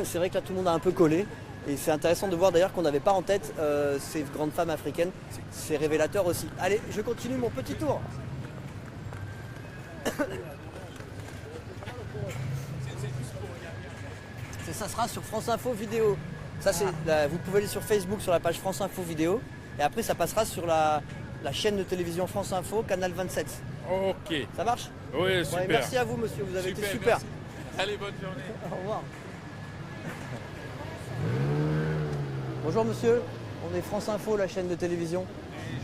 C'est vrai que là tout le monde a un peu collé. Et c'est intéressant de voir d'ailleurs qu'on n'avait pas en tête ces grandes femmes africaines. C'est révélateur aussi. Allez, je continue mon petit tour. Ça sera sur France Info Vidéo. Ça, vous pouvez aller sur Facebook sur la page France Info Vidéo. Et après, ça passera sur la chaîne de télévision France Info, Canal 27. Ok. Ça marche? Oui, super. Ouais, merci à vous, monsieur. Vous avez été super. Merci. Allez, bonne journée. Au revoir. Bonjour monsieur, on est France Info, la chaîne de télévision.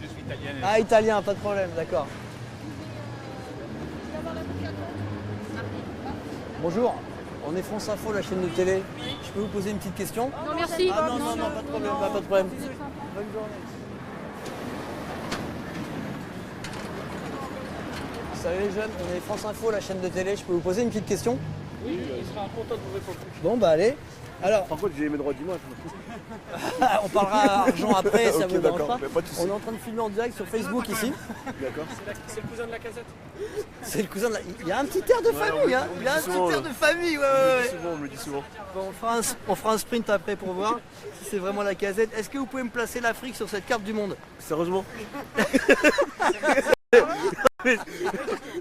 Je suis italien. Ah, italien, pas de problème, d'accord. Bonjour, On est France Info, la chaîne de télé. Je peux vous poser une petite question? Non, merci. Ah non, pas de problème, pas de problème. Bonne journée. Salut les jeunes, on est France Info, la chaîne de télé. Je peux vous poser une petite question? Oui, il sera content de vous répondre. Bon, bah allez. Alors, Par contre, j'ai mes droits d'image. on parlera argent après, ça Ok, vous dérange d'accord, pas. mais pas de soucis. On est en train de filmer en direct sur Facebook ici. D'accord. C'est le cousin de la casette. C'est le cousin de la... Il y a un petit air de famille, hein. Il y a un petit air de famille, ouais. Souvent, on me le dit souvent. Bon, on fera un sprint après pour voir si c'est vraiment la casette. Est-ce que vous pouvez me placer l'Afrique sur cette carte du monde? Sérieusement?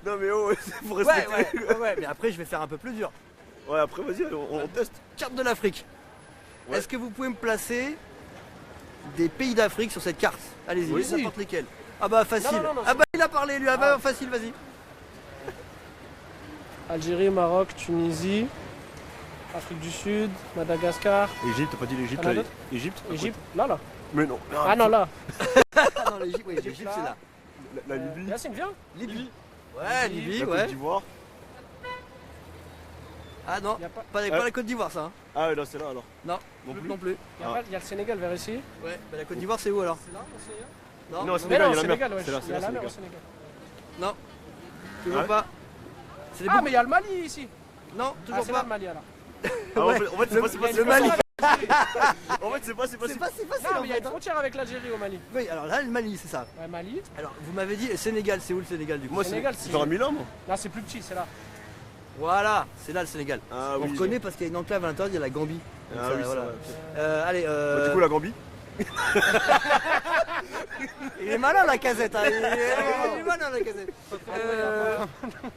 Non mais oh, faut Ouais, respecter. ouais, mais après je vais faire un peu plus dur. Ouais, après vas-y, on teste. Carte de l'Afrique. Ouais. Est-ce que vous pouvez me placer des pays d'Afrique sur cette carte? Allez-y, Oui. n'importe lesquels. Ah bah facile. Non, Ah bah il a parlé lui, ah bah facile, vas-y. Algérie, Maroc, Tunisie, Afrique du Sud, Madagascar, Égypte, t'as pas dit l'Égypte T'en as là? d'autres Égypte? Égypte. Là. Mais non. Ah non, là. Ah non, l'Égypte, oui, l'Égypte c'est là. La Libye? Yacine, viens. Libye. Ouais, Libye, La ouais. Côte d'Ivoire? Ah non, Y a pas- pas la Côte d'Ivoire ça. Hein. Ah ouais, là c'est là alors. Non, Non plus. non plus. Il y a le Sénégal vers ici. Ouais, bah la Côte d'Ivoire c'est où alors? C'est là, le Sénégal. Non, Non, Mais Sénégal, non, il y a la Sénégal, mer. ouais. C'est là, Il y a la mer Sénégal. au Sénégal. non. Toujours Ah ouais pas. C'est les Ah, boucles- mais il y a le Mali ici. Non, Ah, toujours c'est là pas. le Mali alors. Ah, en fait, c'est pas le Mali. En fait, c'est pas C'est pas si facile Non, en mais il y a fait. une Hein. frontière avec l'Algérie au Mali. Oui, alors là le Mali c'est ça. Ouais, Mali. Alors vous m'avez dit Sénégal, c'est où le Sénégal du coup? Moi, Sénégal, c'est c'est- genre à Milan, moi. Là, c'est plus petit, c'est là. Voilà, c'est là le Sénégal. Ah On oui. reconnaît parce qu'il y a une enclave à l'intérieur, il y a la Gambie. Donc Ah ça, oui, voilà. c'est vrai. Allez, Bah, du coup, la Gambie? il est malin la casette, hein. Il est malin la casette.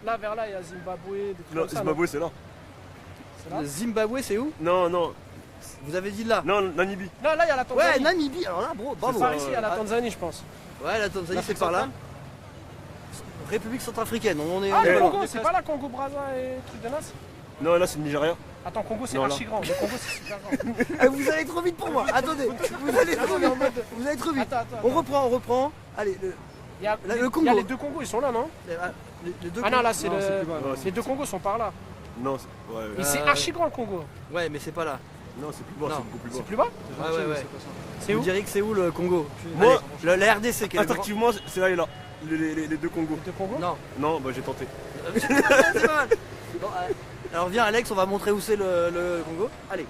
Là, vers là, il y a Zimbabwe, des trucs Non, comme ça. Zimbabwe, c'est là. C'est là Le Zimbabwe c'est où? Non, non. Vous avez dit là? Non, Namibie. Non, là, il y a la Tanzanie. Ouais, Namibie, alors là, bravo. Par ici, il y a la Tanzanie, je pense. Ouais, la Tanzanie L'Afrique c'est par là. centrale. République centrafricaine, on est. Ah, le Eh, Congo, c'est pas la Congo Brazza et truc de Nas? Non, là, c'est le Nigeria. Attends, Congo, c'est Non, là. archi grand. Le Congo, c'est super grand. Ah, vous allez trop vite pour moi. Attendez, vous allez trop vite. Vous allez trop vite. Attends. On reprend. Allez, Il y a, Là, le il y a Congo. les deux Congos, ils sont là, non? les deux Ah non, Congos. là, c'est Non, le. c'est plus bas. Non, Les deux Congos sont par là. Non, c'est. Ouais, Et c'est archi grand le Congo. Ouais, mais c'est pas là. Non, c'est plus bas, Non. c'est beaucoup plus bas. C'est plus bas? Ouais. C'est Vous où? diriez que c'est où le Congo? Moi, Allez, la RDC, quel est le grand- Attractivement, c'est là et là. Les deux Congos. Les deux Congos? Non. Non, bah j'ai tenté. C'est pas mal. Bon, alors viens Alex, on va montrer où c'est le Congo. Allez.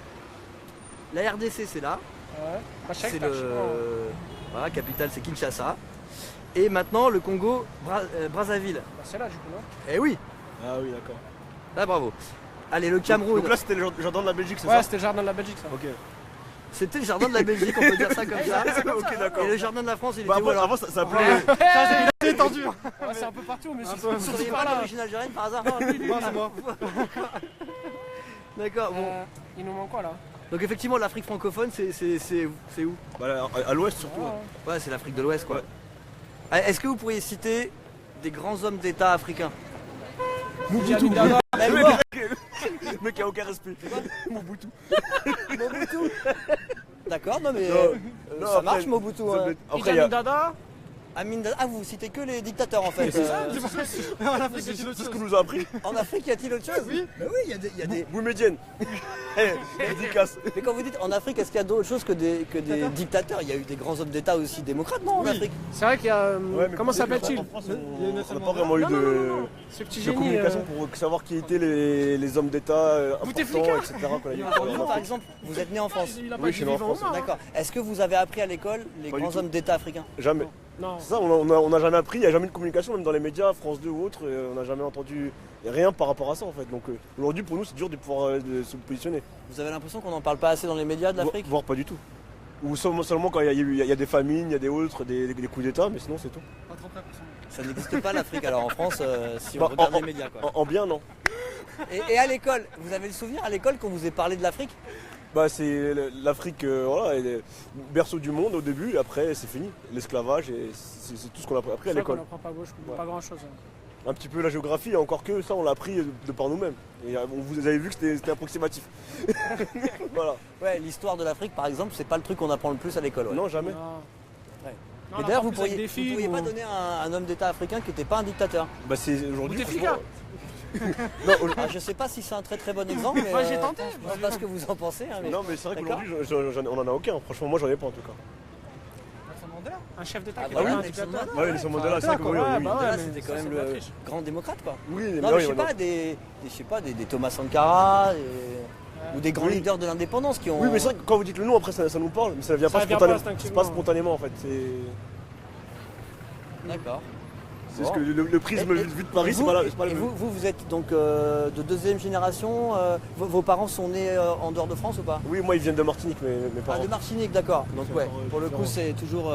La RDC c'est là. Ouais. Bah, je savais C'est que c'était archi grand. Voilà, capitale c'est Kinshasa. Et maintenant le Congo Brazzaville. Bah, c'est là, du coup, non? Eh oui, Ah oui, d'accord. là bravo. Allez, le Cameroun. Donc là, c'était le jardin de la Belgique, c'est Ouais, ça? c'était le jardin de la Belgique, ça. Ok. C'était le jardin de la Belgique, on peut dire ça comme ça. Ok, d'accord. Et le jardin de la France, il Bah, était où après, alors? avant, ça appelait. Il est tendu. Ouais, c'est un peu partout, mais Vous c'est seriez pas d'origine algérienne par hasard? c'est moi. D'accord, bon. Il nous manque quoi là? Donc effectivement l'Afrique francophone c'est où? Bah, là, à l'ouest surtout. Ouais. ouais. Ouais, c'est l'Afrique de l'Ouest quoi. Ouais. Ah, est-ce que vous pourriez citer des grands hommes d'État africains? Mobutu. Dada. Elle est morte. Le mec qui a aucun respect. Mobutu. Mobutu. D'accord, non mais Non, ça après, marche Mobutu. ça Hein. peut être- Après, il y a. Dada. Amin Dada. Ah, vous citez que les dictateurs en fait. C'est ce qu'on nous a appris. En Afrique, y a-t-il autre chose? Oui. Bah oui, il y a des. Boumédienne. Dédicace. Mais quand vous dites en Afrique, est-ce qu'il y a d'autres choses que des dictateurs? Il y a eu des grands hommes d'État aussi démocrates, non, en Afrique? C'est vrai qu'il y a. Ouais, mais Comment tu sais, s'appelle-t-il? en France, on n'a pas vraiment eu Ce petit de génie. communication pour savoir qui étaient les hommes d'État importants, etc. qu'on a eu. Vous, par exemple, vous êtes né en France. Oui, je suis né en France. D'accord. Est-ce que vous avez appris à l'école les Pas du grands tout. hommes d'État africains? Jamais. Non. C'est ça, on n'a jamais appris, il n'y a jamais eu de communication, même dans les médias, France 2 ou autre, on n'a jamais entendu rien par rapport à ça en fait. Donc aujourd'hui pour nous c'est dur de pouvoir de se positionner. Vous avez l'impression qu'on n'en parle pas assez dans les médias de l'Afrique? Voire pas du tout. Ou seulement quand il y a des famines, il y a des autres, des coups d'état, mais sinon c'est tout. Ça n'existe pas l'Afrique alors en France si on Bah, regarde les médias quoi. En bien non. Et à l'école, vous avez le souvenir à l'école qu'on vous ait parlé de l'Afrique? Bah c'est l'Afrique, voilà, elle est berceau du monde au début, et après c'est fini. L'esclavage, et c'est tout ce qu'on a appris à C'est vrai l'école. qu'on apprend pas gauche, pas grand chose. Un petit peu la géographie, encore que ça on l'a appris de par nous-mêmes. Et vous avez vu que c'était approximatif. Voilà. Ouais, l'histoire de l'Afrique par exemple, c'est pas le truc qu'on apprend le plus à l'école. Ouais. Non, jamais. Non. Ouais. Non, Et on d'ailleurs, apprend vous plus avec pourriez, des vous films pourriez pas ou- donner un homme d'État africain qui n'était pas un dictateur? Bah c'est aujourd'hui. Bouteflika. Non, Je sais pas si c'est un très très bon exemple, mais Moi, j'ai tenté. je sais pas ce que vous en pensez. Hein, mais... non, mais c'est vrai D'accord. qu'aujourd'hui, on en a aucun. Franchement, moi, j'en ai pas en tout cas. Un chef d'État Ah qui bah est oui, un Nelson dictateur. Mandela. Ouais, Nelson Mandela, c'est vrai que oui, Ouais, oui. bah ouais, Mandela, mais c'était ça, quand même c'est le de la triche. grand démocrate, quoi. Oui, Non, mais je sais pas, des Thomas Sankara, ou des grands Oui. leaders de l'indépendance qui ont. Oui, mais c'est vrai que quand vous dites le nom, après ça nous parle, mais ça vient Ça pas vient spontanément. pas C'est pas instinctivement. spontanément en fait. D'accord. C'est Bon. ce que le prisme Et- vu de Paris, et c'est pas là. C'est pas et le vous êtes donc de deuxième génération. Vos parents sont nés en dehors de France ou pas? Oui, moi ils viennent de Martinique, mes Ah, parents. de Martinique, d'accord. Donc C'est ouais, encore, pour le coup différent. c'est toujours,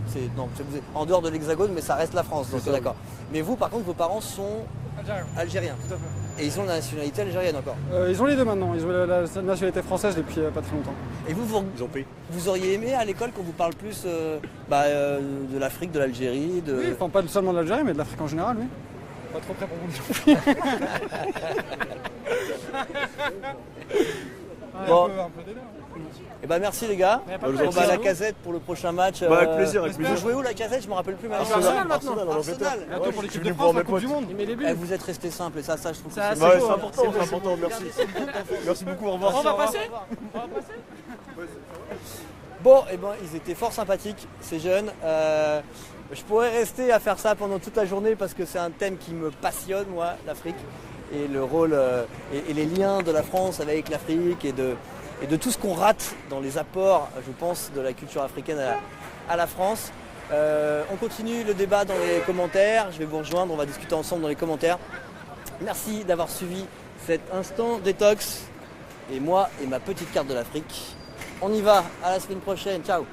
vous êtes en dehors de l'Hexagone, mais ça reste la France. Donc C'est ça, d'accord. Mais vous, par contre, vos parents sont algériens. Tout à fait. Et ils ont la nationalité algérienne encore. Ils ont les deux maintenant, ils ont la nationalité française depuis pas très longtemps. Et vous, Ils ont payé. vous auriez aimé à l'école qu'on vous parle plus de l'Afrique, de l'Algérie, de. Oui, enfin pas seulement de l'Algérie, mais de l'Afrique en général, oui. Pas trop près pour mon dire. Bon. Un peu des deux. Eh ben merci les gars. Mais pas Bah, de vous en problème. La prie. Casette pour le prochain match. Bah, avec plaisir, avec Vous plaisir. jouez où la Casette? Je me rappelle plus maintenant. Arsenal maintenant. En Angleterre. Arsenal. Bientôt pour je l'équipe suis de venu France, voir la mes Coupe du potes. Monde. Il met les buts. Eh, vous êtes resté simple et ça je trouve que Ça, c'est c'est Ouais, beau, c'est hein. important, c'est important, merci. Merci beaucoup, au revoir. On va passer. Bon, et ben ils étaient fort sympathiques, ces jeunes. Je pourrais rester à faire ça pendant toute la journée parce que c'est un thème qui me passionne, moi, l'Afrique. Et le rôle et les liens de la France avec l'Afrique et de tout ce qu'on rate dans les apports, je pense, de la culture africaine à la France. On continue le débat dans les commentaires. Je vais vous rejoindre, on va discuter ensemble dans les commentaires. Merci d'avoir suivi cet instant détox. Et moi et ma petite carte de l'Afrique. On y va, à la semaine prochaine, ciao.